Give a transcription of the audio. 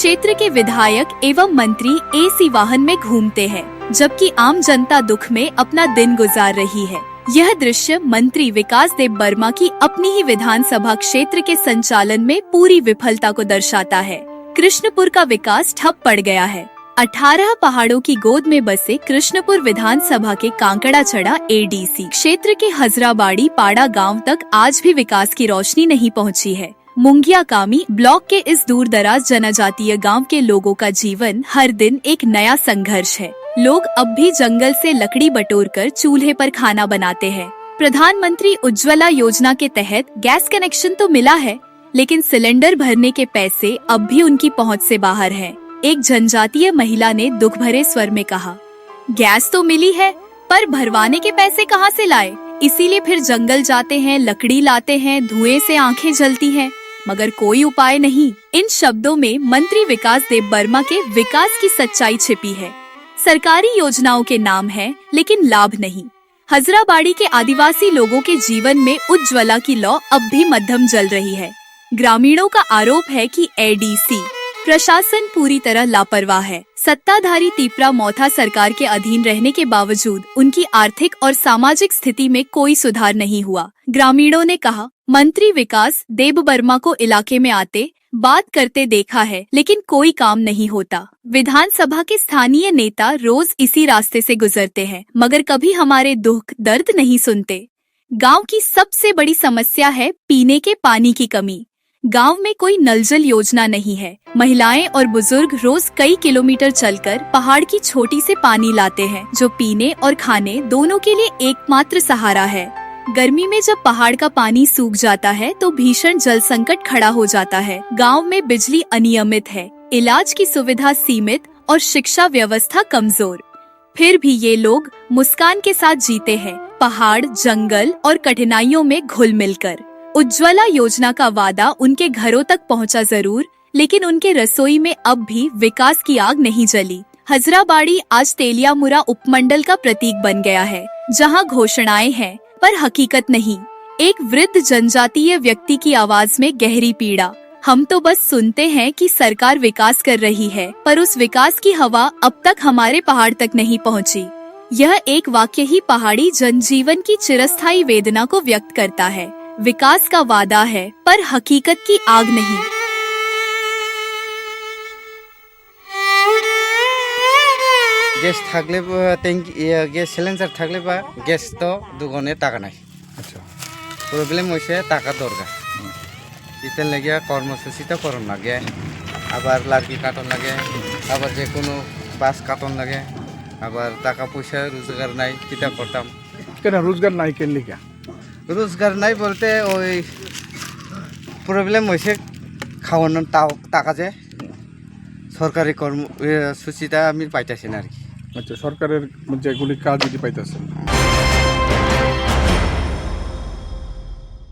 क्षेत्र के विधायक एवं मंत्री एसी वाहन में घूमते हैं, जबकि आम जनता दुख में अपना दिन गुजार रही है। यह दृश्य मंत्री विकास देब वर्मा की अपनी ही विधानसभा क्षेत्र के संचालन में पूरी विफलता को दर्शाता है। कृष्णपुर का विकास ठप पड़ गया है। 18 पहाड़ों की गोद में बसे कृष्णपुर विधानसभा के कांकड़ाछड़ा एडीसी क्षेत्र के हजराबाड़ी पाड़ा गांव तक आज भी विकास की रोशनी नहीं पहुंची है। मुंगिया कामी ब्लॉक के इस दूर दराज जनजातीय गांव के लोगों का जीवन हर दिन एक नया संघर्ष है। लोग अब भी जंगल से लकड़ी बटोरकर चूल्हे पर खाना बनाते हैं। प्रधानमंत्री उज्ज्वला योजना के तहत गैस कनेक्शन तो मिला है, लेकिन सिलेंडर भरने के पैसे अब भी उनकी पहुंच से बाहर हैं। एक जनजातीय महिला ने दुख भरे स्वर में कहा, गैस तो मिली है, पर भरवाने के पैसे कहां से लाए? इसीलिए फिर जंगल जाते हैं, लकड़ी लाते हैं, धुएं से आंखें जलती हैं, मगर कोई उपाय नहीं। इन शब्दों में मंत्री विकास देब वर्मा के विकास की सच्चाई छिपी है। सरकारी योजनाओं के नाम है, लेकिन लाभ नहीं। हजराबाड़ी के आदिवासी लोगों के जीवन में उज्ज्वला की लौ अब भी मध्यम जल रही है। ग्रामीणों का आरोप है कि एडीसी प्रशासन पूरी तरह लापरवाह है। सत्ताधारी तिपरा मौथा सरकार के अधीन रहने के बावजूद उनकी आर्थिक और सामाजिक स्थिति में कोई सुधार नहीं हुआ। ग्रामीणों ने कहा, मंत्री विकास देब वर्मा को इलाके में आते बात करते देखा है, लेकिन कोई काम नहीं होता। विधानसभा के स्थानीय नेता रोज इसी रास्ते से गुजरते हैं, मगर कभी हमारे दुख दर्द नहीं सुनते। गांव की सबसे बड़ी समस्या है पीने के पानी की कमी। गांव में कोई नल जल योजना नहीं है। महिलाएं और बुजुर्ग रोज कई किलोमीटर चलकर पहाड़ की छोटी से पानी लाते हैं, जो पीने और खाने दोनों के लिए एकमात्र सहारा है। गर्मी में जब पहाड़ का पानी सूख जाता है तो भीषण जल संकट खड़ा हो जाता है। गांव में बिजली अनियमित है, इलाज की सुविधा सीमित और शिक्षा व्यवस्था कमजोर। फिर भी ये लोग मुस्कान के साथ जीते हैं, पहाड़, जंगल और कठिनाइयों में घुल मिलकर। उज्ज्वला योजना का वादा उनके घरों तक पहुंचा जरूर, लेकिन उनके रसोई में अब भी विकास की आग नहीं जली। हजराबाड़ी आज तेलियामुरा उपमंडल का प्रतीक बन गया है, जहां घोषणाएं हैं पर हकीकत नहीं। एक वृद्ध जनजातीय व्यक्ति की आवाज में गहरी पीड़ा। हम तो बस सुनते हैं कि सरकार विकास कर रही है, पर उस विकास की हवा अब तक हमारे पहाड़ तक नहीं पहुंची। यह एक वाक्य ही पहाड़ी जनजीवन की चिरस्थायी वेदना को व्यक्त करता है। विकास का वादा है, पर हकीकत की आग नहीं। গ্যাস থাকলে গ্যাস সিলিন্ডার থাকলে বা গ্যাস তো দুগুণে টাকা নাই। আচ্ছা, প্রবলেম হয়েছে টাকা দরকার। ইতেন লাগিয়া কর্মসূচিটা করণ লাগে, আবার লার্কি কাটন লাগে, আবার যে কোনো বাস কাটন লাগে, আবার টাকা পয়সা রোজগার নাই। কিতা করতাম? কেন রোজগার নাই? কেন লিখা রোজগার নাই বলতে ওই প্রবলেম হয়েছে খাওয়ানোর টাকা যে সরকারি কর্মসূচিটা আমি পাইতেছি না আর কি। আচ্ছা, সরকারের যেগুলি কাজ যদি পাইতেছেন